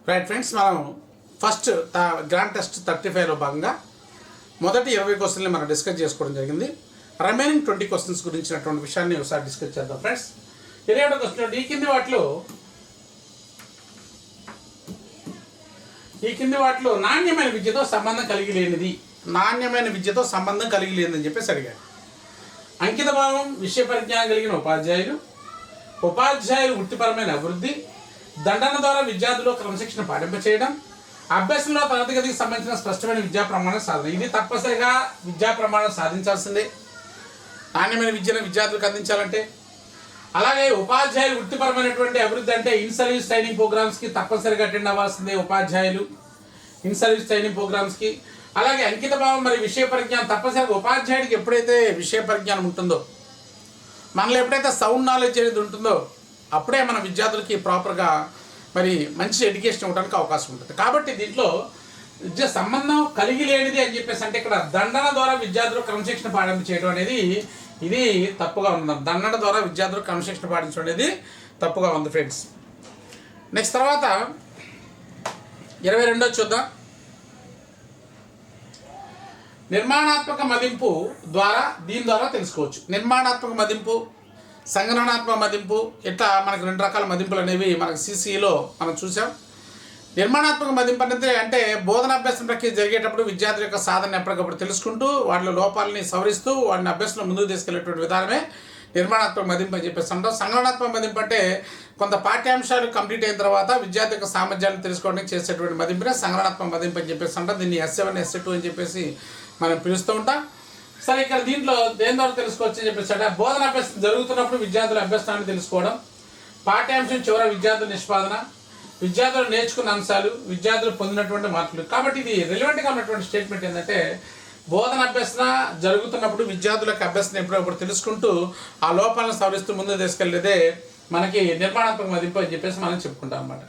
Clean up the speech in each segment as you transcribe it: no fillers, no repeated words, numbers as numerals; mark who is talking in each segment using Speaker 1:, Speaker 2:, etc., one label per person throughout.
Speaker 1: Right friends, మనం first grand test 35లో భాగంగా మొదటి 20 క్వశ్చన్ని మనం డిస్కస్ చేసుకోవడం జరిగింది. రిమైనింగ్ 20 క్వశ్చన్స్ గురించినటువంటి విషయాన్ని ఒకసారి డిస్కస్ చేద్దాం ఫ్రెండ్స్. 27వ క్వశ్చన్, ఈ కింది వాటిలో నాణ్యమైన విద్యతో సంబంధం కలిగి లేనిదని చెప్పేసి అడిగాడు. అంకిత భావం, విషయ పరిజ్ఞానం కలిగిన ఉపాధ్యాయులు వృత్తిపరమైన అభివృద్ధి, దండన ద్వారా విద్యార్థులు క్రమశిక్షణ పాటింపచేయడం, అభ్యాసంలో తరగతి గదికి సంబంధించిన స్పష్టమైన విద్యా ప్రమాణం సాధన. ఇది తప్పనిసరిగా విద్యా ప్రమాణం సాధించాల్సిందే నాణ్యమైన విద్యను విద్యార్థులకు అందించాలంటే. అలాగే ఉపాధ్యాయులు వృత్తిపరమైనటువంటి అభివృద్ధి అంటే ఇన్ సర్వీస్ ట్రైనింగ్ ప్రోగ్రామ్స్కి తప్పనిసరిగా అటెండ్ అవ్వాల్సిందే ఉపాధ్యాయులు ఇన్ సర్వీస్ ట్రైనింగ్ ప్రోగ్రామ్స్కి. అలాగే అంకిత భావం మరియు విషయ పరిజ్ఞానం తప్పనిసరిగా ఉపాధ్యాయుడికి ఎప్పుడైతే విషయ పరిజ్ఞానం ఉంటుందో, మనలో ఎప్పుడైతే సౌండ్ నాలెడ్జ్ అనేది ఉంటుందో అప్పుడే మన విద్యార్థులకి ప్రాపర్గా మరి మంచి ఎడ్యుకేషన్ ఇవ్వడానికి అవకాశం ఉంటుంది. కాబట్టి దీంట్లో విద్య సంబంధం కలిగి లేనిది అని చెప్పేసి అంటే ఇక్కడ దండన ద్వారా విద్యార్థులు క్రమశిక్షణ పాటింపు చేయడం అనేది ఇది తప్పుగా ఉంది. దండన ద్వారా విద్యార్థులు క్రమశిక్షణ పాటించడం అనేది తప్పుగా ఉంది ఫ్రెండ్స్. నెక్స్ట్ తర్వాత 22 చూద్దాం. నిర్మాణాత్మక మదింపు దీని ద్వారా తెలుసుకోవచ్చు. నిర్మాణాత్మక మదింపు, సంగ్రహణాత్మక మదింపు, ఇట్లా మనకు 2 రకాల మదింపులు అనేవి మనకు సిసిఈలో మనం చూసాం. నిర్మాణాత్మక మదింపు అంటే బోధనాభ్యాసం ప్రక్రియ జరిగేటప్పుడు విద్యార్థుల యొక్క సాధన ఎప్పటికప్పుడు తెలుసుకుంటూ వాటిలో లోపాలని సవరిస్తూ వాడిని అభ్యాసంలో ముందుకు తీసుకెళ్లేటువంటి విధానమే నిర్మాణాత్మక మదింపు అని చెప్పేసి అంటాం. సంగ్రహణాత్మక మదింపు అంటే కొంత పాఠ్యాంశాలు కంప్లీట్ అయిన తర్వాత విద్యార్థి యొక్క సామర్థ్యాలను తెలుసుకోవడానికి చేసేటువంటి మదింపునే సంగ్రహణాత్మక మదింపు అని చెప్పేసి అంటాం. దీన్ని S7, S2 అని చెప్పేసి మనం పిలుస్తూ ఉంటాం. సరే, ఇక్కడ దీంట్లో దేని ద్వారా తెలుసుకోవచ్చు అని చెప్పేసి అంటే బోధనాభ్యాసం జరుగుతున్నప్పుడు విద్యార్థుల అభ్యసనాన్ని తెలుసుకోవడం, పాఠ్యాంశం చివర విద్యార్థుల నిష్పాదన, విద్యార్థులు నేర్చుకున్న అంశాలు, విద్యార్థులు పొందినటువంటి మార్కులు. కాబట్టి ఇది రిలవెంట్గా ఉన్నటువంటి స్టేట్మెంట్ ఏంటంటే బోధన అభ్యసన జరుగుతున్నప్పుడు విద్యార్థులకు అభ్యసన ఎప్పుడప్పుడు తెలుసుకుంటూ ఆ లోపాలను సవరిస్తూ ముందుకు తీసుకెళ్లేదే మనకి నిర్మాణాత్మక మదింపు అని చెప్పేసి మనం చెప్పుకుంటాం అన్నమాట.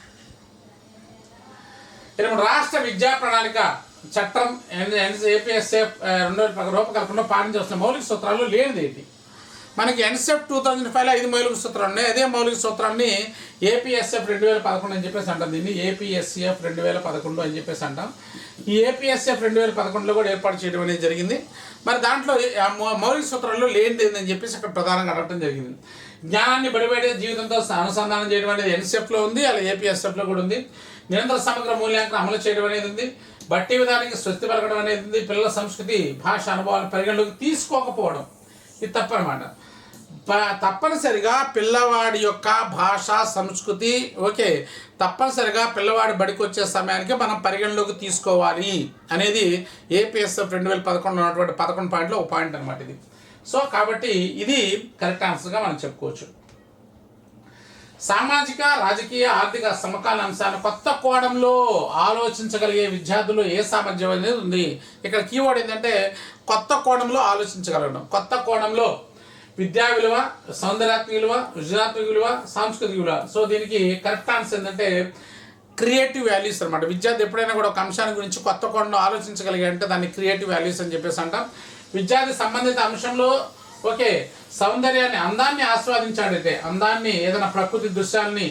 Speaker 1: రాష్ట్ర విద్యా ప్రణాళిక చట్టం ఏపీఎస్ఎఫ్ 2011 రూపకల్పనలో పాటించాల్సిన మౌలిక సూత్రాలు లేనిది ఏంటి? మనకి ఎన్సెఫ్ 2005లో 5 మౌలిక సూత్రాలు ఉన్నాయి. అదే మౌలిక సూత్రాన్ని ఏపీఎస్ఎఫ్ 2011 అని చెప్పేసి అంటాం. దీన్ని ఏపీఎస్ఎఫ్ 2011 అని చెప్పేసి అంటాం. ఈ ఏపీఎస్ఎఫ్ 2011లో కూడా ఏర్పాటు చేయడం అనేది జరిగింది. మరి దాంట్లో మౌలిక సూత్రాల్లో లేనిది ఏందని చెప్పేసి అక్కడ ప్రధానంగా అడగడం జరిగింది. జ్ఞానాన్ని బడిబడే జీవితంతో అనుసంధానం చేయడం అనేది ఎన్సెఫ్లో ఉంది, అలా ఏపీఎస్ఎఫ్లో కూడా ఉంది. నిరంతర సమగ్ర మూల్యాంకనం అమలు చేయడం అనేది ఉంది. బట్టి విధానానికి స్వస్తి పలకడం అనేది ఉంది. పిల్లల సంస్కృతి, భాష అనుభవాలను పరిగణలోకి తీసుకోకపోవడం ఇది తప్పనమాట. తప్పనిసరిగా పిల్లవాడి యొక్క భాష, సంస్కృతి తప్పనిసరిగా పిల్లవాడి బడికి వచ్చే సమయానికి మనం పరిగణలోకి తీసుకోవాలి అనేది ఏపీఎస్ఎఫ్ 2011 ఉన్నటువంటి 11 పాయింట్లో ఒక పాయింట్ అనమాట ఇది. సో కాబట్టి ఇది కరెక్ట్ ఆన్సర్గా మనం చెప్పుకోవచ్చు. సామాజిక, రాజకీయ, ఆర్థిక సమకాలీన అంశాన్ని కొత్త కోణంలో ఆలోచించగలిగే విద్యార్థులు ఏ సామర్థ్యం అనేది ఉంది. ఇక్కడ కీవర్డ్ ఏంటంటే కొత్త కోణంలో ఆలోచించగలగడం. కొత్త కోణంలో విద్యా విలువ, సౌందర్యాత్మక విలువ, సృజనాత్మక విలువ, సాంస్కృతిక విలువ. సో దీనికి కరెక్ట్ ఆన్సర్ ఏంటంటే క్రియేటివ్ వాల్యూస్ అనమాట. విద్యార్థి ఎప్పుడైనా కూడా ఒక అంశాన్ని గురించి కొత్త కోణంలో ఆలోచించగలిగారంటే దాన్ని క్రియేటివ్ వాల్యూస్ అని చెప్పేసి అంటాం. విద్యార్థి సంబంధిత అంశంలో సౌందర్యాన్ని, అందాన్ని ఆస్వాదించాడంటే, అందాన్ని ఏదైనా ప్రకృతి దృశ్యాన్ని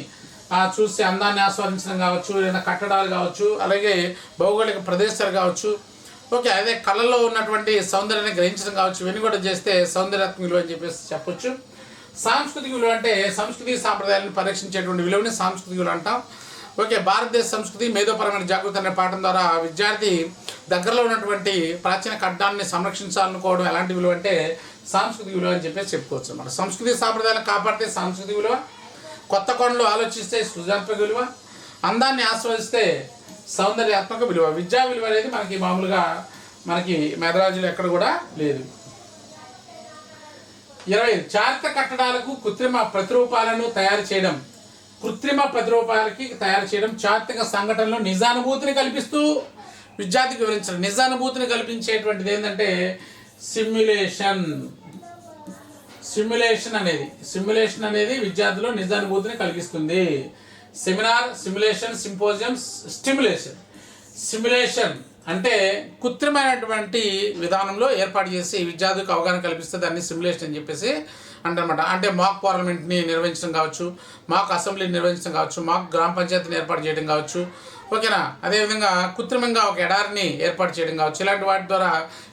Speaker 1: చూసి అందాన్ని ఆస్వాదించడం కావచ్చు, ఏదైనా కట్టడాలు కావచ్చు, అలాగే భౌగోళిక ప్రదేశాలు కావచ్చు, అదే కళలో ఉన్నటువంటి సౌందర్యాన్ని గ్రహించడం కావచ్చు, ఇవన్నీ కూడా చేస్తే సౌందర్యాత్మక విలువ అని చెప్పేసి చెప్పొచ్చు. సాంస్కృతిక విలువ అంటే సంస్కృతి సాంప్రదాయాలను పరీక్షించేటువంటి విలువని సాంస్కృతిక విలువ అంటాం. భారతదేశ సంస్కృతి, మేధోపరమైన జాగృతి అనే పాఠం ద్వారా విద్యార్థి దగ్గరలో ఉన్నటువంటి ప్రాచీన కట్టడాన్ని సంరక్షించాలనుకోవడం ఎలాంటి విలువ అంటే సాంస్కృతిక విలువ అని చెప్పేసి చెప్పుకోవచ్చు అన్నమాట. సంస్కృతి సాంప్రదాయాలను కాపాడితే సాంస్కృతిక విలువ, కొత్త కోణంలో ఆలోచిస్తే సృజనాత్మక విలువ, అందాన్ని ఆస్వాదిస్తే సౌందర్యాత్మక విలువ. విద్యా విలువ అనేది మనకి మామూలుగా మెదరాజులు ఎక్కడ కూడా లేదు. 20 చారిత్రక కట్టడాలకు కృత్రిమ ప్రతిరూపాలను తయారు చేయడం. చారిత్రక సంఘటనలో నిజానుభూతిని కల్పిస్తూ విద్యార్థికి వివరించడం. నిజానుభూతిని కల్పించేటువంటిది ఏంటంటే సిమ్యులేషన్ అనేది విద్యార్థిలో నిజానుభూతిని కలిగిస్తుంది. సెమినార్, సిమ్యులేషన్, సింపోజియం, స్టిమ్యులేషన్ అంటే కృత్రిమైనటువంటి విధానంలో ఏర్పాటు చేసి విద్యార్థులకు అవగాహన కల్పిస్తే దాన్ని సిమ్యులేషన్ అని చెప్పేసి అంటనమాట. అంటే మాక్ పార్లమెంట్ని నిర్వహించడం కావచ్చు, మాక్ అసెంబ్లీని నిర్వహించడం కావచ్చు, మాక్ గ్రామ పంచాయతీని ఏర్పాటు చేయడం కావచ్చు, ఓకేనా. అదేవిధంగా కృత్రిమంగా ఒక ఎడారిని ఏర్పాటు చేయడం కావచ్చు. ఇలాంటి వాటి ద్వారా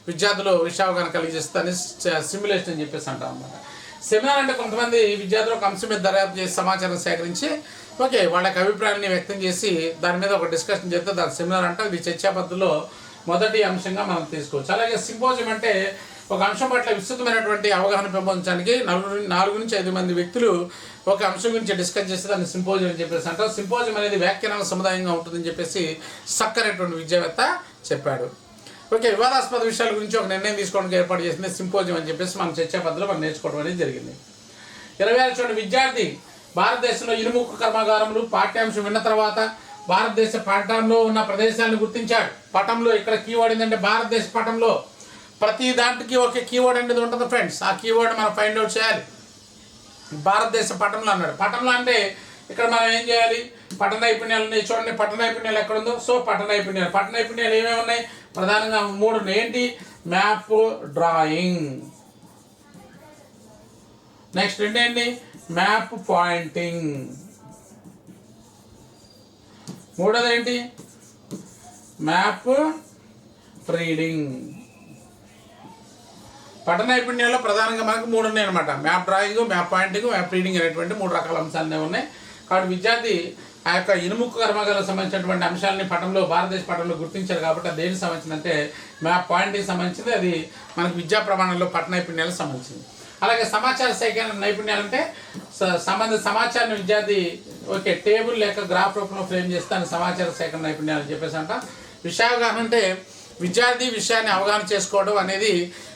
Speaker 1: విద్యార్థులు విషయావగాహన కలిగిస్తుందని సిమ్యులేషన్ అని చెప్పేసి అంటాం అనమాట. సెమినార్ అంటే కొంతమంది విద్యార్థులు ఒక అంశం మీద దర్యాప్తు చేసి సమాచారం సేకరించి ఓకే వాళ్ళ యొక్క అభిప్రాయాన్ని వ్యక్తం చేసి దాని మీద ఒక డిస్కషన్ చేస్తే దాని సెమినార్ అంటే ఇది చర్చా పద్ధతిలో మొదటి అంశంగా మనం తీసుకోవచ్చు. అలాగే సింపోజియం అంటే ఒక అంశం పట్ల విస్తృతమైనటువంటి అవగాహన పెంపొందించడానికి 4 నుంచి 5 మంది వ్యక్తులు ఒక అంశం గురించి డిస్కస్ చేస్తే దాన్ని సింపోజియం అని చెప్పేసి అంటారు. సింపోజియం అనేది వ్యాఖ్యానాల సముదాయంగా ఉంటుందని చెప్పేసి సక్కరైనటువంటి విద్యావేత్త చెప్పాడు. ఓకే, వివాదాస్పద విషయాల గురించి ఒక నిర్ణయం తీసుకోవడానికి ఏర్పాటు చేసింది సింపోజియం అని చెప్పేసి మనం చర్చా పద్ధతిలో మనం నేర్చుకోవడం అనేది జరిగింది. 26 చూడండి, విద్యార్థి భారతదేశంలో ఇనుముక్కు కర్మాగారములు పాఠ్యాంశం విన్న తర్వాత భారతదేశ పటంలో ఉన్న ప్రదేశాలను గుర్తించాడు. పటంలో ఇక్కడ కీవర్డ్ ఏంటంటే భారతదేశ పటంలో ప్రతి దాంట్కి ఒక కీవర్డ్ అనేది ఉంటుంది ఫ్రెండ్స్. ఆ కీవర్డ్ మనం ఫైండ్ అవుట్ చేయాలి. భారతదేశ పటంలో అన్నాడు. పటంలో అంటే ఇక్కడ మనం ఏం చేయాలి, పట్టణ నైపుణ్యాలు ఉన్నాయి. చూడండి పట్టణ నైపుణ్యాలు ఎక్కడ ఉందో. సో పట్టణ నైపుణ్యాలు ఏమేమి ఉన్నాయి, ప్రధానంగా 3 ఉన్నాయి. ఏంటి, మ్యాప్, డ్రాయింగ్. నెక్స్ట్ ఏంటి, మ్యాప్ పాయింటింగ్. మూడోది ఏంటి, మ్యాప్ రీడింగ్. పఠన నైపుణ్యాల్లో ప్రధానంగా మనకు 3 ఉన్నాయి అనమాట. Map drawing, map pointing, map reading అనేటువంటి 3 రకాల అంశాలు ఉన్నాయి. కాబట్టి విద్యార్థి ఆ యొక్క ఇనుముక్కు కర్మాగారాలకు సంబంధించినటువంటి అంశాలని పటంలో భారతదేశ పటంలో గుర్తించారు. కాబట్టి అది దేనికి సంబంధించిందంటే మ్యాప్ పాయింట్కి సంబంధించింది. అది మనకు విద్యా ప్రమాణంలో పట్టణ నైపుణ్యాలకు సంబంధించింది. అలాగే సమాచార సేకరణ నైపుణ్యాలు అంటే సంబంధిత సమాచారాన్ని విద్యార్థి ఓకే టేబుల్ లేక గ్రాఫ్ రూపంలో ఫ్రేమ్ చేస్తే దాన్ని సమాచార సేకరణ నైపుణ్యాలు అని చెప్పేసి అంట. విషయావగాహన అంటే విద్యార్థి విషయాన్ని అవగాహన చేసుకోవడం అనేది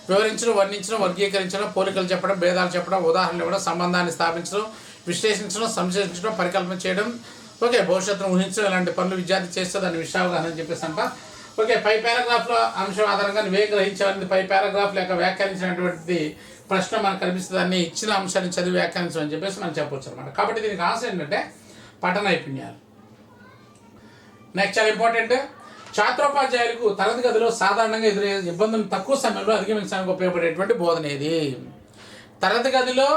Speaker 1: వివరించడం, వర్ణించడం, వర్గీకరించడం, పోలికలు చెప్పడం, భేదాలు చెప్పడం, ఉదాహరణలు ఇవ్వడం, సంబంధాన్ని స్థాపించడం, విశ్లేషించడం, సంశ్లేషించడం, పరికల్పన చేయడం, ఓకే భవిష్యత్తును ఊహించడం, ఇలాంటి పనులు విద్యార్థి చేస్తే దాన్ని విషయావగాహన అని చెప్పేసి అంట. ఓకే, పై పారాగ్రాఫ్లో అంశం ఆధారంగా నువ్వే గ్రహించాలని పై పారాగ్రాఫ్ లేక వ్యాఖ్యానించినటువంటి ప్రశ్న మనకు కనిపిస్తుంది. దాన్ని ఇచ్చిన అంశాన్ని చదివి వ్యాఖ్యానించడం అని చెప్పేసి మనం చెప్పవచ్చు అనమాట. కాబట్టి దీనికి ఆన్సర్ ఏంటంటే పఠన నైపుణ్యాలు. నెక్స్ట్ చాలా ఇంపార్టెంట్, ఛాత్రోపాధ్యాయులకు తరగతి గదిలో సాధారణంగా ఎదురయ్యే ఇబ్బందులు తక్కువ సమయంలో అధిగమించడానికి ఉపయోగపడేటువంటి బోధన ఏది? తరగతి గదిలో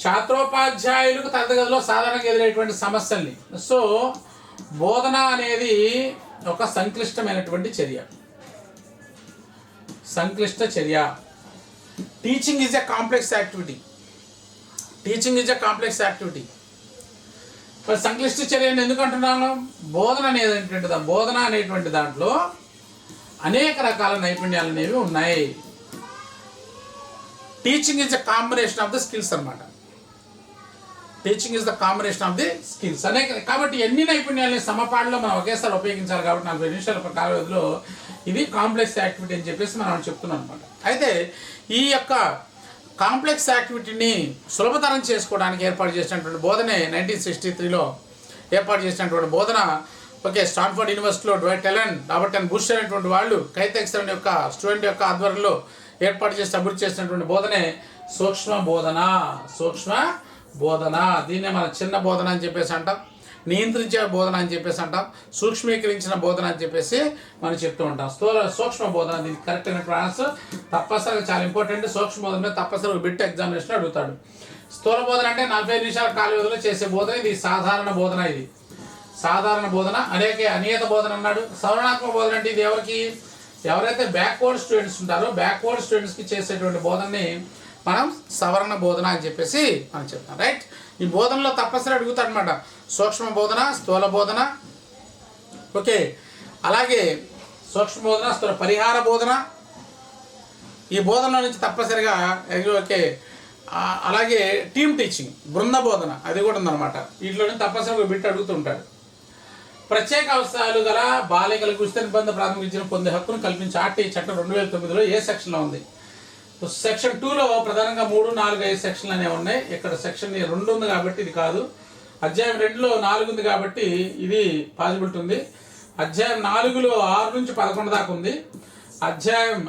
Speaker 1: ఛాత్రోపాధ్యాయులకు తరగతి గదిలో సాధారణంగా ఎదురయ్యేటువంటి సమస్యల్ని. సో బోధన అనేది ఒక సంక్లిష్టమైనటువంటి చర్య. సంక్లిష్ట చర్య. Teaching is a complex activity. మరి సంక్లిష్ట చర్య అని ఎందుకు అంటున్నాను? బోధన అనేటువంటి దాంట్లో అనేక రకాల నైపుణ్యాలు అనేవి ఉన్నాయి. Teaching is the combination of the skills అనమాట. కాబట్టి ఎన్ని నైపుణ్యాలని సమపాడులో మనం ఒకేసారి ఉపయోగించాలి. కాబట్టి 40 నిమిషాల కాల వ్యవధిలో ఇది కాంప్లెక్స్ యాక్టివిటీ అని చెప్పేసి మనం చెప్తున్నాం అనమాట. అయితే ఈ యొక్క కాంప్లెక్స్ యాక్టివిటీని సులభతరం చేసుకోవడానికి ఏర్పాటు చేసినటువంటి బోధనే 1963లో ఏర్పాటు చేసినటువంటి బోధన. ఓకే, స్టాన్ఫోర్డ్ యూనివర్సిటీలో Dwight Elon, Robert and bush అనేటువంటి వాళ్ళు కైతెక్సన్ యొక్క స్టూడెంట్ యొక్క ఆధ్వర్యంలో ఏర్పాటు చేసి అభివృద్ధి చేసినటువంటి బోధనే సూక్ష్మ బోధన. దీన్నే మనం చిన్న బోధన అని చెప్పేసి అంటాం, నియంత్రించే బోధన అని చెప్పేసి అంటాం, సూక్ష్మీకరించిన బోధన అని చెప్పేసి మనం చెప్తూ ఉంటాం. సూక్ష్మ బోధన దీనికి కరెక్ట్ అయినటువంటి ఆన్సర్. తప్పనిసరిగా చాలా ఇంపార్టెంట్. సూక్ష్మ బోధన మీద తప్పనిసరిగా బిట్ ఎగ్జామినేషన్ అడుగుతాడు. స్థూల బోధన అంటే 45 నిమిషాల కాల వ్యవధిలో చేసే బోధన. ఇది సాధారణ బోధన. అనియత బోధన అన్నాడు. సవరణాత్మక బోధన అంటే ఇది ఎవరైతే బ్యాక్వర్డ్ స్టూడెంట్స్ ఉంటారో బ్యాక్వర్డ్ స్టూడెంట్స్కి చేసేటువంటి బోధనని మనం సవరణ బోధన అని చెప్పేసి మనం చెప్తాం. రైట్, ఈ బోధనలో తప్పనిసరి అడుగుతాడు అనమాట. సూక్ష్మ బోధన, స్థూల బోధన, ఓకే, అలాగే సూక్ష్మ బోధన, స్థూల పరిహార బోధన. ఈ బోధనలో నుంచి తప్పనిసరిగా ఓకే, అలాగే టీమ్ టీచింగ్, బృంద బోధన అది కూడా ఉందన్నమాట. వీటిలో నుంచి తప్పనిసరిగా బిట్ అడుగుతుంటాడు. ప్రత్యేక అవసరాలు గల బాలికలకు ఉచిత నిర్బంధ ప్రాథమిక విద్యను పొందే హక్కును కల్పించే ఆర్టీఐ చట్టం 2009లో ఏ సెక్షన్లో ఉంది? సెక్షన్ 2లో ప్రధానంగా 3, 4, 5 సెక్షన్లు అనేవి ఉన్నాయి. ఇక్కడ సెక్షన్ 2 ఉంది కాబట్టి ఇది కాదు. అధ్యాయం 2లో 4 ఉంది కాబట్టి ఇది పాసిబిలిటీ ఉంది. అధ్యాయం 4లో 6 నుంచి 11 దాకా ఉంది. అధ్యాయం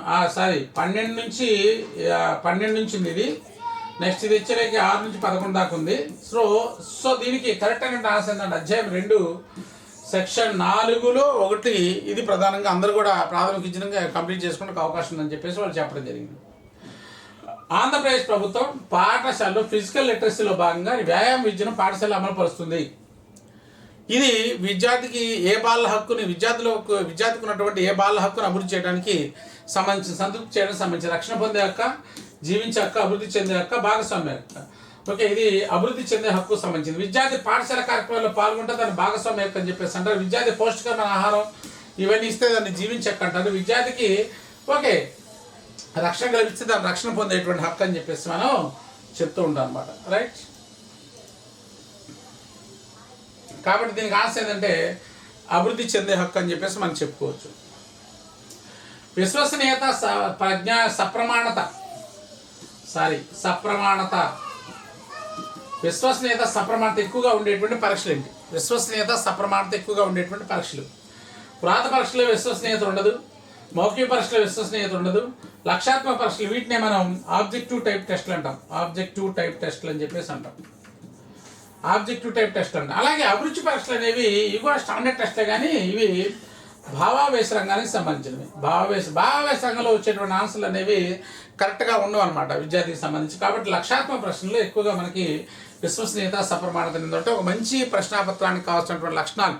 Speaker 1: 12 నుంచి ఉంది ఇది. నెక్స్ట్ ఇది వచ్చేసరికి 6 నుంచి 11 దాకా ఉంది. సో దీనికి కరెక్ట్ అయిన ఆన్సర్ ఏంటంటే అధ్యాయం 2 సెక్షన్ 4లో 1 ఇది ప్రధానంగా అందరూ కూడా ప్రాథమిక విద్యను కంప్లీట్ చేసుకోవడానికి అవకాశం ఉందని చెప్పేసి వాళ్ళు చెప్పడం జరిగింది. ఆంధ్రప్రదేశ్ ప్రభుత్వం పాఠశాలలో ఫిజికల్ లిటరసీలో భాగంగా వ్యాయామ విద్యను పాఠశాల అమలుపరుస్తుంది. ఇది విద్యార్థికి ఏ బాల హక్కుని విద్యార్థికి ఉన్నటువంటి ఏ బాల హక్కును అభివృద్ధి చేయడానికి సంబంధించి సంతృప్తి చేయడానికి సంబంధించి రక్షణ పొందే హక్క, జీవించే హక్క, అభివృద్ధి చెందే హక్క, భాగస్వామ్య హక్క. ఓకే, ఇది అభివృద్ధి చెందే హక్కు సంబంధించింది. విద్యార్థి పాఠశాల కార్యక్రమాల్లో పాల్గొంటే దాన్ని భాగస్వామ్య హక్కు అని చెప్పేసి అంటారు. విద్యార్థి పౌష్టికమైన ఆహారం ఇవన్నీ ఇస్తే దాన్ని జీవించే హక్కు అంటారు. విద్యార్థికి ఓకే రక్షణ కల్పిస్తే దాన్ని రక్షణ పొందేటువంటి హక్కు అని చెప్పేసి మనం చెప్తూ ఉంటాం అనమాట. రైట్, కాబట్టి దీనికి ఆన్సర్ ఏంటంటే అభివృద్ధి చెందే హక్కు అని చెప్పేసి మనం చెప్పుకోవచ్చు. విశ్వసనీయత, సప్రమాణత విశ్వసనీయత సప్రమాణత ఎక్కువగా ఉండేటువంటి పరీక్షలు ఏంటి? విశ్వసనీయత సప్రమాణత ఎక్కువగా ఉండేటువంటి పరీక్షలు. వ్రాత పరీక్షలో విశ్వసనీయత ఉండదు, మౌఖిక పరీక్షలో విశ్వసనీయత ఉండదు, లక్షాత్మక పరీక్షలు వీటినే మనం ఆబ్జెక్టివ్ టైప్ టెస్ట్లు అంటాం. ఆబ్జెక్టివ్ టైప్ టెస్ట్లు అని చెప్పేసి అంటాం. ఆబ్జెక్టివ్ టైప్ టెస్ట్ అంటాం. అలాగే అభిరుచి పరీక్షలు అనేవి ఇవి కూడా స్టాండర్డ్ టెస్ట్లే, కానీ ఇవి భావావేశ రంగానికి సంబంధించినవి. భావావేశ రంగంలో వచ్చేటువంటి ఆన్సర్లు అనేవి కరెక్ట్గా ఉండవు అనమాట విద్యార్థికి సంబంధించి. కాబట్టి లక్షాత్మక ప్రశ్నలు ఎక్కువగా మనకి విశ్వసనీయత, సప్రమాణత ఏంటంటే ఒక మంచి ప్రశ్నాపత్రానికి కావాల్సినటువంటి లక్షణాలు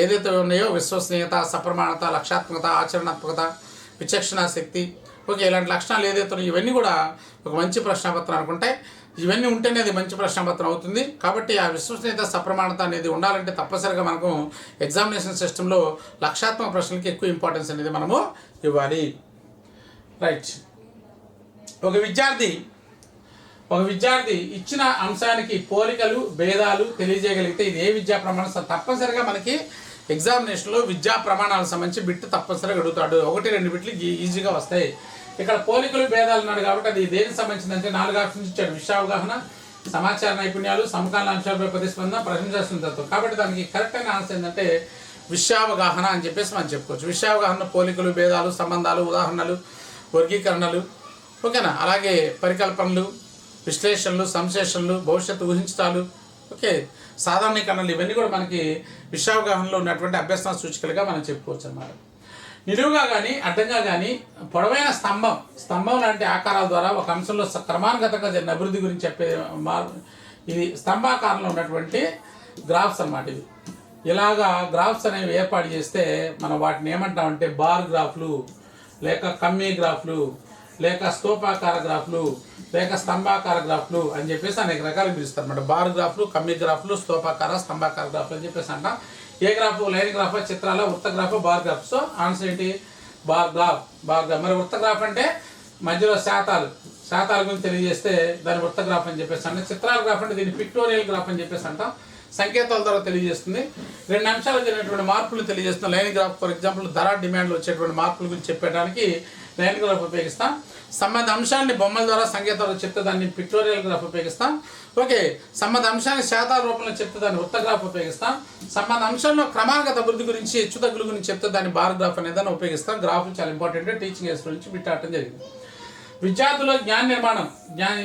Speaker 1: ఏదైతే ఉన్నాయో విశ్వసనీయత, సప్రమాణత, లక్షాత్మకత, ఆచరణాత్మకత, విచక్షణ శక్తి, ఓకే ఇలాంటి లక్షణాలు ఏదైతే ఉన్నాయో ఇవన్నీ కూడా ఒక మంచి ప్రశ్నాపత్రం అనుకుంటే ఇవన్నీ ఉంటేనే అది మంచి ప్రశ్నాపత్రం అవుతుంది. కాబట్టి ఆ విశ్వసనీయత, సప్రమాణత అనేది ఉండాలంటే తప్పనిసరిగా మనకు ఎగ్జామినేషన్ సిస్టంలో లక్షాత్మక ప్రశ్నలకి ఎక్కువ ఇంపార్టెన్స్ అనేది మనము ఇవ్వాలి. రైట్, ఒక విద్యార్థి ఇచ్చిన అంశానికి పోలికలు, భేదాలు తెలియజేయగలిగితే ఇది ఏ విద్యా ప్రమాణం? తప్పనిసరిగా మనకి ఎగ్జామినేషన్లో విద్యా ప్రమాణాలకు సంబంధించి బిట్ తప్పనిసరిగా అడుగుతాడు. 1-2 బిట్లు ఈజీగా వస్తాయి. ఇక్కడ పోలికలు, భేదాలు ఉన్నాడు కాబట్టి అది దేనికి సంబంధించిందంటే 4 ఆప్షన్స్ ఇచ్చాడు. విషయావగాహన, సమాచార నైపుణ్యాలు, సమకాలీన అంశాలపై ప్రతిస్పందన, ప్రశంసనతత్వం. కాబట్టి దానికి కరెక్ట్ అయిన ఆన్సర్ ఏంటంటే విషయావగాహన అని చెప్పేసి మనం చెప్పుకోవచ్చు. విషయావగాహన పోలికలు, భేదాలు, సంబంధాలు, ఉదాహరణలు, వర్గీకరణలు, ఓకేనా, అలాగే పరికల్పనలు, విశ్లేషణలు, సంశ్లేషణలు, భవిష్యత్తు ఊహించటాలు, ఓకే సాధారణీకరణలు, ఇవన్నీ కూడా మనకి విషయావగాహనలో ఉన్నటువంటి అభ్యసన సూచికలుగా మనం చెప్పుకోవచ్చు అన్నమాట. నిలువుగా కానీ అడ్డంగా కానీ పొడవైన స్తంభం లాంటి ఆకారాల ద్వారా ఒక అంశంలో క్రమానుగతంగా జరిగిన అభివృద్ధి గురించి చెప్పే ఇది స్తంభాకారంలో ఉన్నటువంటి గ్రాఫ్స్ అన్నమాట. ఇది ఇలాగా గ్రాఫ్స్ అనేవి ఏర్పాటు చేస్తే మనం వాటిని ఏమంటామంటే బార్ గ్రాఫ్లు, లేక కమ్మీ గ్రాఫ్లు, లేక స్తూపాకార గ్రాఫ్లు, లేక స్తంభాకార గ్రాఫ్లు అని చెప్పేసి అనేక రకాలు పిలుస్తారు అన్నమాట. బార్ గ్రాఫ్లు, కమ్మీ గ్రాఫ్లు, స్తూపాకార, స్తంభాకార గ్రాఫ్లు అని చెప్పేసి అంటాం. ఏ గ్రాఫ్? లైన్ గ్రాఫ్, చిత్రాల, వృత్త graph, bar graph. So answer ఏంటి? Bar graph. మరి వృత్త గ్రాఫ్ అంటే మధ్యలో శాతాల గురించి తెలియజేస్తే దాని వృత్త గ్రాఫ్ అని చెప్పేసి అంటే. చిత్రాల గ్రాఫ్ అంటే దీన్ని పిక్టోరియల్ గ్రాఫ్ అని చెప్పేసి అంటాం. సంకేతాల ద్వారా తెలియజేస్తుంది. 2 అంశాలు జరిగినటువంటి మార్పులు తెలియజేస్తాం. లైన్ గ్రాఫ్ ఫర్ ఎగ్జాంపుల్ ధర, డిమాండ్లు వచ్చేటువంటి మార్పుల గురించి చెప్పడానికి లైన్ గ్రాఫ్ ఉపయోగిస్తాం. సంబంధ అంశాన్ని బొమ్మల ద్వారా సంకేతాలు చెప్తే దాన్ని పిక్టోరియల్ గ్రాఫ్ ఉపయోగిస్తాం. ఓకే, సంబంధ అంశాన్ని శాతాల రూపంలో చెప్తే దాన్ని వృత్త గ్రాఫ్ ఉపయోగిస్తాం. సంబంధ అంశంలో క్రమానుగత అభివృద్ధి గురించి, హెచ్చుతగ్గుల గురించి చెప్తే దాన్ని బార్ గ్రాఫ్ అనేది దాన్ని ఉపయోగిస్తాం. గ్రాఫ్ చాలా ఇంపార్టెంట్. టీచింగ్ ఏజ్ నుంచి బిట్టాడటం జరిగింది. విద్యార్థుల్లో జ్ఞాన నిర్మాణం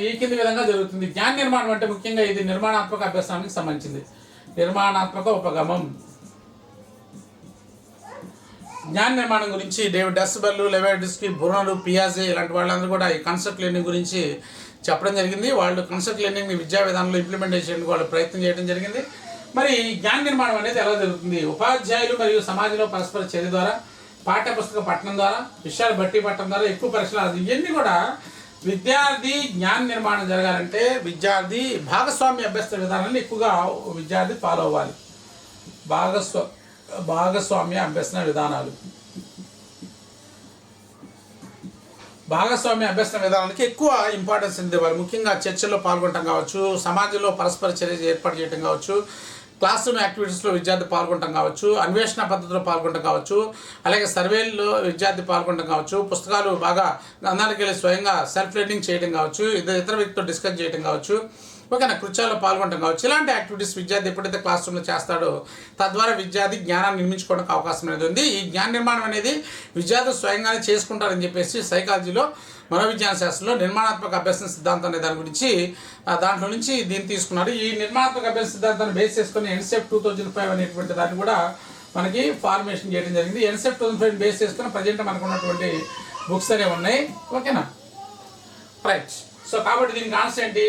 Speaker 1: ఈ కింది విధంగా జరుగుతుంది. జ్ఞాన నిర్మాణం అంటే ముఖ్యంగా ఇది నిర్మాణాత్మక అభ్యాసానికి సంబంధించింది. నిర్మాణాత్మక ఉపగమం. జ్ఞాన నిర్మాణం గురించి డేవిడ్ డస్బెల్, లెవెడిస్కీ, బుర్నరు, పియాజే ఇలాంటి వాళ్ళందరూ కూడా ఈ కాన్సెప్ట్ లెర్నింగ్ గురించి చెప్పడం జరిగింది. వాళ్ళు కాన్సెప్ట్ లెర్నింగ్ని విద్యా విధానంలో ఇంప్లిమెంట్ చేయడానికి వాళ్ళు ప్రయత్నం చేయడం జరిగింది. మరి జ్ఞాన నిర్మాణం అనేది ఎలా జరుగుతుంది? ఉపాధ్యాయులు మరియు సమాజంలో పరస్పర చర్య ద్వారా, పాఠ్యపుస్తక పఠనం ద్వారా, విషయాలు బట్టి పట్టడం ద్వారా, ఎక్కువ పరిశ్రమలు, ఇవన్నీ కూడా విద్యార్థి జ్ఞాన నిర్మాణం జరగాలంటే విద్యార్థి భాగస్వామ్య అభ్యసన విధానాన్ని ఎక్కువగా విద్యార్థి ఫాలో అవ్వాలి. భాగస్వామ్య అభ్యసన విధానాలు. భాగస్వామ్య అభ్యసన విధానానికి ఎక్కువ ఇంపార్టెన్స్ ఇవ్వాలి. ముఖ్యంగా చర్చల్లో పాల్గొనడం కావచ్చు, సమాజంలో పరస్పర చర్య ఏర్పాటు చేయడం కావచ్చు, క్లాస్ రూమ్ యాక్టివిటీస్లో విద్యార్థి పాల్గొనడం కావచ్చు, అన్వేషణ పద్ధతిలో పాల్గొనడం కావచ్చు, అలాగే సర్వేల్లో విద్యార్థి పాల్గొనడం కావచ్చు, పుస్తకాలు బాగా గ్రంథాలకు వెళ్ళి స్వయంగా సెల్ఫ్ లెర్నింగ్ చేయడం కావచ్చు, ఇతర వ్యక్తితో డిస్కస్ చేయడం కావచ్చు, ఓకేనా, కృత్యాల్లో పాల్గొనడం కావచ్చు. ఇలాంటి యాక్టివిటీస్ విద్యార్థి ఎప్పుడైతే క్లాస్ రూమ్లో చేస్తాడో తద్వారా విద్యార్థి జ్ఞానాన్ని నిర్మించుకోవడానికి అవకాశం అనేది ఉంది. ఈ జ్ఞాన నిర్మాణం అనేది విద్యార్థులు స్వయంగానే చేసుకుంటారని చెప్పేసి సైకాలజీలో, మనోవిజ్ఞాన శాస్త్రంలో నిర్మాణాత్మక అభ్యసన సిద్ధాంతం అనే దాని గురించి దాంట్లో నుంచి దీన్ని తీసుకున్నారు. ఈ నిర్మాణాత్మక అభ్యసన సిద్ధాంతాన్ని బేస్ చేసుకుని ఎన్సెఫ్ 2005 అనేటువంటి దాన్ని కూడా మనకి ఫార్మేషన్ చేయడం జరిగింది. ఎన్సెఫ్ 2005 బేస్ చేసుకుని ప్రజెంట్ మనకు ఉన్నటువంటి బుక్స్ అనేవి ఉన్నాయి. ఓకేనా, రైట్. సో కాబట్టి దీనికి ఆన్సర్ ఏంటి?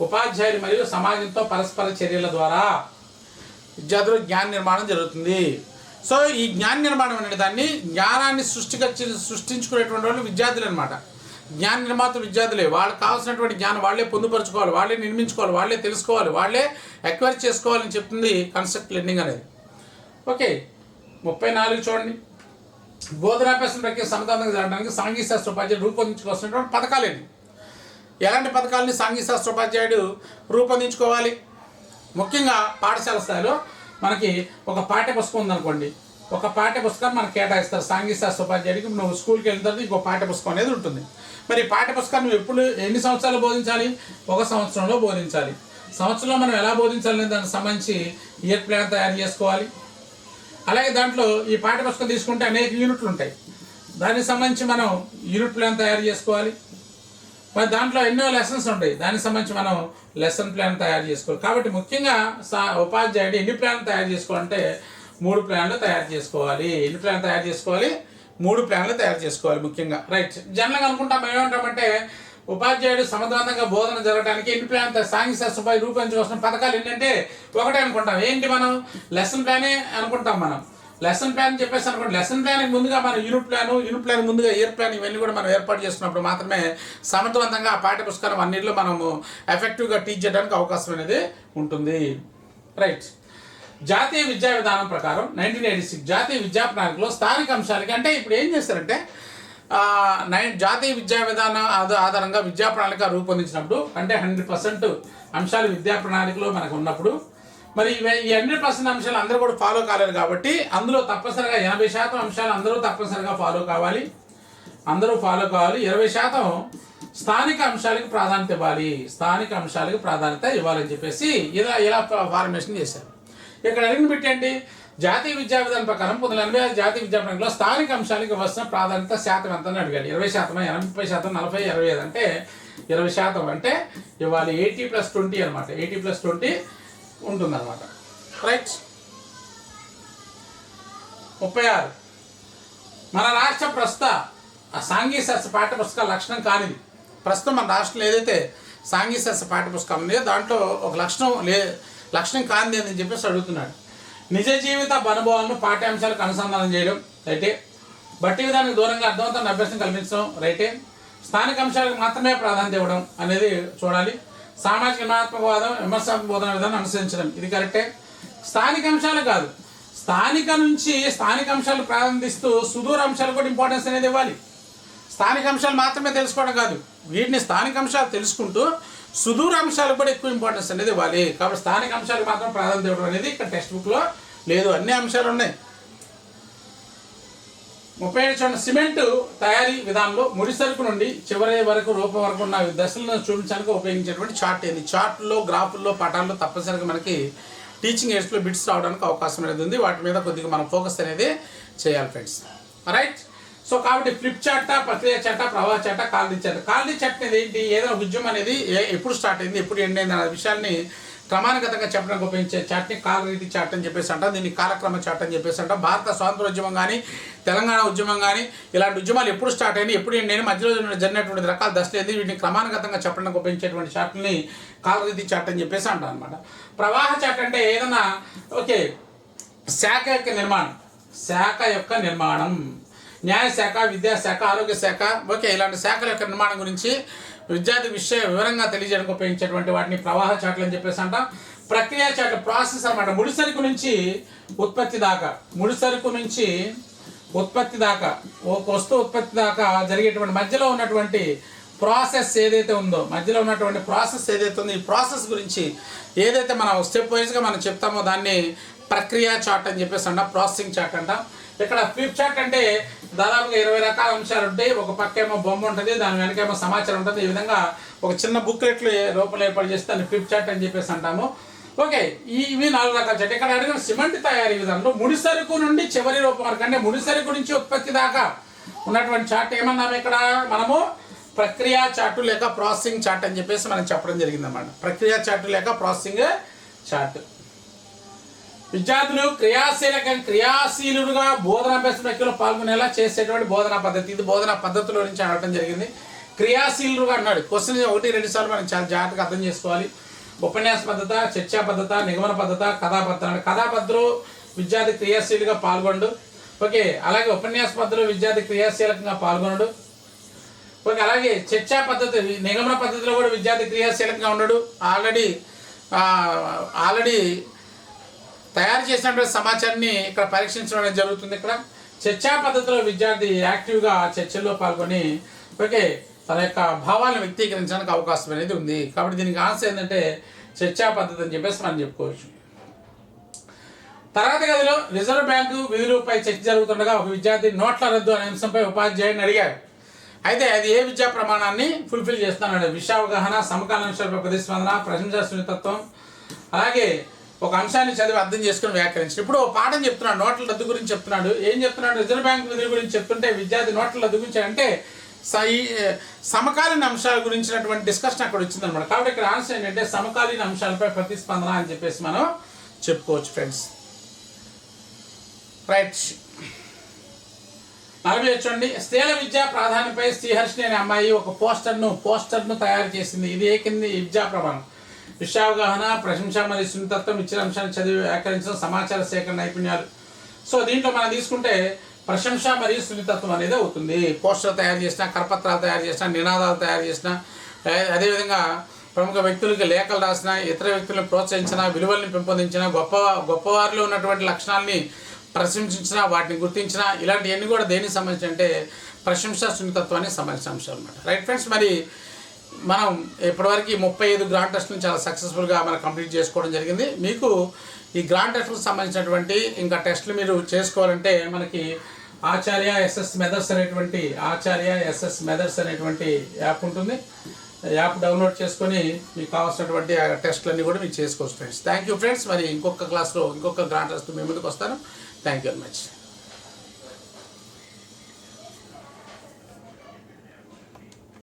Speaker 1: ఉపాధ్యాయులు మరియు సమాజంతో పరస్పర చర్యల ద్వారా విద్యార్థులు జ్ఞాన నిర్మాణం జరుగుతుంది. సో ఈ జ్ఞాన నిర్మాణం అనే దాన్ని జ్ఞానాన్ని సృష్టించుకునేటువంటి వాళ్ళు విద్యార్థులు అనమాట. జ్ఞాన నిర్మాత విద్యార్థులే. వాళ్ళకి కావాల్సినటువంటి జ్ఞానం వాళ్ళే పొందుపరచుకోవాలి, వాళ్ళే నిర్మించుకోవాలి, వాళ్ళే తెలుసుకోవాలి, వాళ్ళే ఎక్వైర్ చేసుకోవాలని చెప్తుంది కాన్సెప్ట్ లెర్నింగ్ అనేది. ఓకే, 34 చూడండి. బోధనాభ్యాసం ప్రక్రియ సమర్థవంతంగా జరగడానికి సాంఘిక శాస్త్ర ఉపాధ్యాయుడు రూపొందించుకోవాల్సినటువంటి పథకాలేంటి? ఎలాంటి పథకాలని సాంఘిక శాస్త్ర ఉపాధ్యాయుడు రూపొందించుకోవాలి? ముఖ్యంగా పాఠశాల స్థాయిలో మనకి ఒక పాఠ్య పుస్తకం ఉందనుకోండి, ఒక పాఠ్య పుస్తకాన్ని మనకు కేటాయిస్తారు సాంఘిక శాస్త్ర ఉపాధ్యాయుడికి. నువ్వు స్కూల్కి వెళ్ళిన తర్వాత ఇంకో పాఠ్య పుస్తకం అనేది ఉంటుంది. మరి పాఠ్య పుస్తకాన్ని నువ్వు ఎన్ని సంవత్సరాలు బోధించాలి? 1 సంవత్సరంలో బోధించాలి. సంవత్సరంలో మనం ఎలా బోధించాలనే దానికి సంబంధించి ఇయర్ ప్లాన్ తయారు చేసుకోవాలి. అలాగే దాంట్లో ఈ పాఠ్య పుస్తకం తీసుకుంటే అనేక యూనిట్లు ఉంటాయి, దానికి సంబంధించి మనం యూనిట్ ప్లాన్ తయారు చేసుకోవాలి. మరి దాంట్లో ఎన్నో లెసన్స్ ఉంటాయి, దానికి సంబంధించి మనం లెసన్ ప్లాన్ తయారు చేసుకోవాలి. కాబట్టి ముఖ్యంగా ఉపాధ్యాయుడు ఎన్ని ప్లాన్లు తయారు చేసుకోవాలంటే 3 ప్లాన్లు తయారు చేసుకోవాలి. ఎన్ని ప్లాన్లు తయారు చేసుకోవాలి? 3 ప్లాన్లు తయారు చేసుకోవాలి ముఖ్యంగా. రైట్. జనరల్గా అనుకుంటాం ఏమంటామంటే ఉపాధ్యాయుడు సమర్థవంతంగా బోధన జరగడానికి ఎన్ని ప్లాన్ సాంఘిక శాస్త్రపై రూపొందించవలసిన పథకాలు ఏంటంటే ఒకటే అనుకుంటాం. ఏంటి? మనం లెసన్ ప్లానే అనుకుంటాం. మనం లెసన్ ప్లాన్ చెప్పేసి అనుకోండి. లెసన్ ప్లాన్కి ముందుగా మనం యూనిట్ ప్లాన్ ముందుగా ఇయర్ ప్లాన్ ఇవన్నీ కూడా మనం ఏర్పాటు చేసుకున్నప్పుడు మాత్రమే సమర్థవంతంగా ఆ పాఠ్య పుస్తకాలు అన్నింటిలో మనము ఎఫెక్టివ్గా టీచ్ చేయడానికి అవకాశం అనేది ఉంటుంది. రైట్. జాతీయ విద్యా విధానం ప్రకారం 1986 జాతీయ విద్యా ప్రణాళికలో స్థానిక అంశాలకి అంటే ఇప్పుడు ఏం చేస్తారంటే జాతీయ విద్యా విధానం ఆధారంగా విద్యా ప్రణాళిక రూపొందించినప్పుడు అంటే 100% అంశాలు విద్యా ప్రణాళికలో మనకు ఉన్నప్పుడు మరి ఈ 100% అంశాలు అందరూ కూడా ఫాలో కాలేరు కాబట్టి అందులో తప్పనిసరిగా 80% అంశాలు అందరూ తప్పనిసరిగా ఫాలో కావాలి. 20% స్థానిక అంశాలకు ప్రాధాన్యత ఇవ్వాలి. స్థానిక అంశాలకు ప్రాధాన్యత ఇవ్వాలని చెప్పేసి ఇలా ఫార్మేషన్ చేశారు. ఇక్కడ అడిగిన పెట్టండి, జాతీయ విద్యా విధానం ప్రకారం 1986 జాతీయ విద్యా ప్రణాళికలో స్థానిక అంశాలకు ఇవ్వాల్సిన ప్రాధాన్యత శాతం ఎంత అని అడిగాడు. 20%, 80%, 40, 25 అంటే 20% అంటే ఇవ్వాలి. 80+20 అనమాట. 80+20 ఉంటుందన్నమాట. రైట్. 36 మన రాష్ట్ర ప్రస్తుత సాంఘిక శాస్త్ర పాఠ్య పుస్తకాల లక్షణం కానిది. ప్రస్తుతం మన రాష్ట్రంలో ఏదైతే సాంఘిక శాస్త్ర పాఠ్య పుస్తకం ఉందో దాంట్లో ఒక లక్షణం కానిది అని చెప్పేసి అడుగుతున్నాడు. నిజ జీవిత అనుభవాలను పాఠ్యాంశాలకు అనుసంధానం చేయడం రైటే. బట్టి విధానికి దూరంగా అర్థవంతమైన అభ్యాసం కల్పించడం రైటే. స్థానిక అంశాలకు మాత్రమే ప్రాధాన్యత ఇవ్వడం అనేది చూడాలి. సామాజిక నిర్మాణాత్మకవాదం విమర్శాత్మక బోధన విధానం అనుసరించడం ఇది కరెక్టే. స్థానిక అంశాలు కాదు, స్థానిక అంశాలు ప్రాధాన్యత ఇస్తూ సుదూర అంశాలు కూడా ఇంపార్టెన్స్ అనేది ఇవ్వాలి. స్థానిక అంశాలు మాత్రమే తెలుసుకోవడం కాదు, వీటిని స్థానిక అంశాలు తెలుసుకుంటూ సుదూర అంశాలకు కూడా ఎక్కువ ఇంపార్టెన్స్ అనేది ఇవ్వాలి. కాబట్టి స్థానిక అంశాలకు మాత్రం ప్రాధాన్యత ఇవ్వడం అనేది ఇక్కడ టెక్స్ట్ బుక్లో లేదు, అన్ని అంశాలు ఉన్నాయి. 37 చూడండి. సిమెంటు తయారీ విధానంలో ముడి సరుకు నుండి చివరి వరకు రూపం వరకు ఉన్న దశలను చూపించడానికి ఉపయోగించేటువంటి చార్ట్ ఏంది? చార్ట్లో, గ్రాఫుల్లో, పటాల్లో తప్పనిసరిగా మనకి టీచింగ్ ఎయిడ్స్లో బిట్స్ రావడానికి అవకాశం అనేది ఉంది. వాటి మీద కొద్దిగా మనం ఫోకస్ అనేది చేయాలి ఫ్రెండ్స్. రైట్. సో కాబట్టి ఫ్లిప్ చార్ట, ప్రక్రియ చార్ట, ప్రవాహ చార్ట, కాలనీ చార్ట. కాలనీ చార్ట్ అనేది ఏంటి? ఏదైనా ఉద్యమం అనేది ఎప్పుడు స్టార్ట్ అయింది, ఎప్పుడు ఎండ్ అయింది అనే విషయాన్ని క్రమానుగతంగా చెప్పడానికి ఉపయోగించే చార్ట్ని కాలరీతి చార్ట్ అని చెప్పేసి అంటాం. దీన్ని కాలక్రమ చార్ట్ అని చెప్పేసి అంటాం. భారత స్వాతంత్రోద్యమం కానీ, తెలంగాణ ఉద్యమం కానీ ఇలాంటి ఉద్యమాలు ఎప్పుడు స్టార్ట్ అయినాయి, ఎప్పుడు ఎండ్ అయినా, మధ్యలో జరిగినటువంటి రకాల దశలు ఏంది, వీటిని క్రమానుగతంగా చెప్పడానికి ఉపయోగించేటువంటి చార్ట్ని కాలరీతి చార్ట్ అని చెప్పేసి అంటాం అనమాట. ప్రవాహ చార్ట్ అంటే ఏదైనా శాఖ యొక్క నిర్మాణం, న్యాయశాఖ, విద్యాశాఖ, ఆరోగ్య శాఖ, ఇలాంటి శాఖల యొక్క నిర్మాణం గురించి విద్యార్థి వివరంగా తెలియజేయడానికి ఉపయోగించేటువంటి వాటిని ప్రవాహ చార్ట్లు అని చెప్పేసి అంటాం. ప్రక్రియ చార్ట్ ప్రాసెస్ అనమాట. ముడిసరుకు నుంచి ఉత్పత్తి దాకా ఒక వస్తువు ఉత్పత్తి దాకా జరిగేటువంటి మధ్యలో ఉన్నటువంటి ప్రాసెస్ ఏదైతే ఉందో, ఈ ప్రాసెస్ గురించి ఏదైతే మనం స్టెప్ వైజ్గా మనం చెప్తామో దాన్ని ప్రక్రియ చార్ట్ అని చెప్పేసి అంటాం, ప్రాసెసింగ్ చార్ట్ అంటాం. ఇక్కడ ఫ్లిప్ చార్ట్ అంటే దాదాపుగా 20 రకాల అంశాలు ఉంటాయి. ఒక పక్క ఏమో బొమ్మ ఉంటుంది, దాని వెనకేమో సమాచారం ఉంటుంది. ఈ విధంగా ఒక చిన్న బుక్లెట్లు రూపంలో ఏర్పాటు చేస్తే దాన్ని ఫ్లిప్ చార్ట్ అని చెప్పేసి అంటాము. ఇవి 4 రకాల చార్ట్. ఇక్కడ అడిగిన సిమెంట్ తయారీ విధానంలో ముడిసరుకు నుండి చివరి రూపం వరకు అంటే ముడిసరుకు నుంచి ఉత్పత్తి దాకా ఉన్నటువంటి చార్ట్ ఏమన్నాము ఇక్కడ మనము? ప్రక్రియ చార్టు లేక ప్రాసెసింగ్ చార్ట్ అని చెప్పేసి మనం చెప్పడం జరిగిందన్నమాట. ప్రక్రియ చార్టు లేక ప్రాసెసింగ్ చార్ట్. విద్యార్థులు క్రియాశీలుగా బోధనాభ్యాస ప్రక్రియలో పాల్గొనేలా చేసేటువంటి బోధనా పద్ధతి. ఇది బోధనా పద్ధతిలో నుంచి అడగడం జరిగింది. క్రియాశీలుగా అన్నాడు. క్వశ్చన్ 1-2 సార్లు మనం చాలా జాగ్రత్తగా అర్థం చేసుకోవాలి. ఉపన్యాస పద్ధత, చర్చా పద్ధత, నిగమన పద్ధత, కథాపద్ధత అన్నాడు. కథాపద్ధతిలో విద్యార్థి క్రియాశీలిగా పాల్గొనడు. ఓకే, అలాగే ఉపన్యాస పద్ధతిలో విద్యార్థి క్రియాశీలకంగా పాల్గొనడు. ఓకే, అలాగే చర్చా పద్ధతి, నిగమన పద్ధతిలో కూడా విద్యార్థి క్రియాశీలకంగా ఉన్నాడు. ఆల్రెడీ తయారు చేసినటువంటి సమాచారాన్ని ఇక్కడ పరీక్షించడం అనేది జరుగుతుంది. ఇక్కడ చర్చా పద్ధతిలో విద్యార్థి యాక్టివ్గా చర్చల్లో పాల్గొని ఓకే తన యొక్క భావాలను వ్యక్తీకరించడానికి అవకాశం అనేది ఉంది. కాబట్టి దీనికి ఆన్సర్ ఏంటంటే చర్చా పద్ధతి అని చెప్పేసి మనం చెప్పుకోవచ్చు. తరగతి గదిలో రిజర్వ్ బ్యాంకు విధులపై చర్చ జరుగుతుండగా ఒక విద్యార్థి నోట్ల రద్దు అనే అంశంపై ఉపాధ్యాయుడిని అడిగాడు. అయితే అది ఏ విద్యా ప్రమాణాన్ని ఫుల్ఫిల్ చేస్తున్నాడు? విషయావగాహన, సమకాలీన అంశాలపై ప్రతిస్పందన, ప్రశంసా సున్నితత్వం, అలాగే ఒక అంశాన్ని చదివి అర్థం చేసుకుని వ్యాఖ్యానించాడు. ఇప్పుడు ఒక పాఠం చెప్తున్నాడు, నోట్ల రద్దు గురించి చెప్తున్నాడు. ఏం చెప్తున్నాడు? రిజర్వ్ బ్యాంక్ విధుల గురించి చెప్తుంటే విద్యార్థి నోట్ల రద్దు గురించి అంటే సమకాలీన అంశాల గురించినటువంటి డిస్కషన్ అక్కడ వచ్చిందనమాట. కాబట్టి ఇక్కడ ఆన్సర్ ఏంటంటే సమకాలీన అంశాలపై ప్రతిస్పందన అని చెప్పేసి మనం చెప్పుకోవచ్చు ఫ్రెండ్స్. రైట్, 40 చూడండి. స్త్రీల విద్యా ప్రాధాన్యతపై శ్రీహర్షిని అనే అమ్మాయి ఒక పోస్టర్ను తయారు చేసింది. ఇది ఏ కింది విద్యా ప్రమాణం? విషయావగాహన, ప్రశంస మరియు సున్నితత్వం, ఇచ్చిన అంశాన్ని చదివి వ్యాకరించడం, సమాచార సేకరణ నైపుణ్యాలు. సో దీంట్లో మనం తీసుకుంటే ప్రశంస మరియు సున్నితత్వం అనేది అవుతుంది. పోస్టర్ తయారు చేసిన, కరపత్రాలు తయారు చేసిన, నినాదాలు తయారు చేసిన, అదేవిధంగా ప్రముఖ వ్యక్తులకి లేఖలు రాసిన, ఇతర వ్యక్తులను ప్రోత్సహించిన, విలువల్ని పెంపొందించిన, గొప్పవారిలో ఉన్నటువంటి లక్షణాలని ప్రశంసించిన, వాటిని గుర్తించిన, ఇలాంటివన్నీ కూడా దేనికి సంబంధించి అంటే ప్రశంస సున్నితత్వానికి సంబంధించిన అంశాలు అన్నమాట. రైట్ ఫ్రెండ్స్, మరి మనం ఇప్పటివరకు 35 గ్రాండ్ టెస్ట్లను చాలా సక్సెస్ఫుల్గా మనం కంప్లీట్ చేసుకోవడం జరిగింది. మీకు ఈ గ్రాండ్ టెస్ట్లకు సంబంధించినటువంటి ఇంకా టెస్టులు మీరు చేసుకోవాలంటే మనకి ఆచార్య ఎస్ఎస్ మెథడ్స్ అనేటువంటి యాప్ ఉంటుంది. యాప్ డౌన్లోడ్ చేసుకొని మీకు కావాల్సినటువంటి టెస్టులన్నీ కూడా మీరు చేసుకోవచ్చు ఫ్రెండ్స్. Thank you friends. మరి ఇంకొక క్లాస్లో ఇంకొక గ్రాండ్ టెస్ట్ మీ ముందుకు వస్తాను. Thank you very much.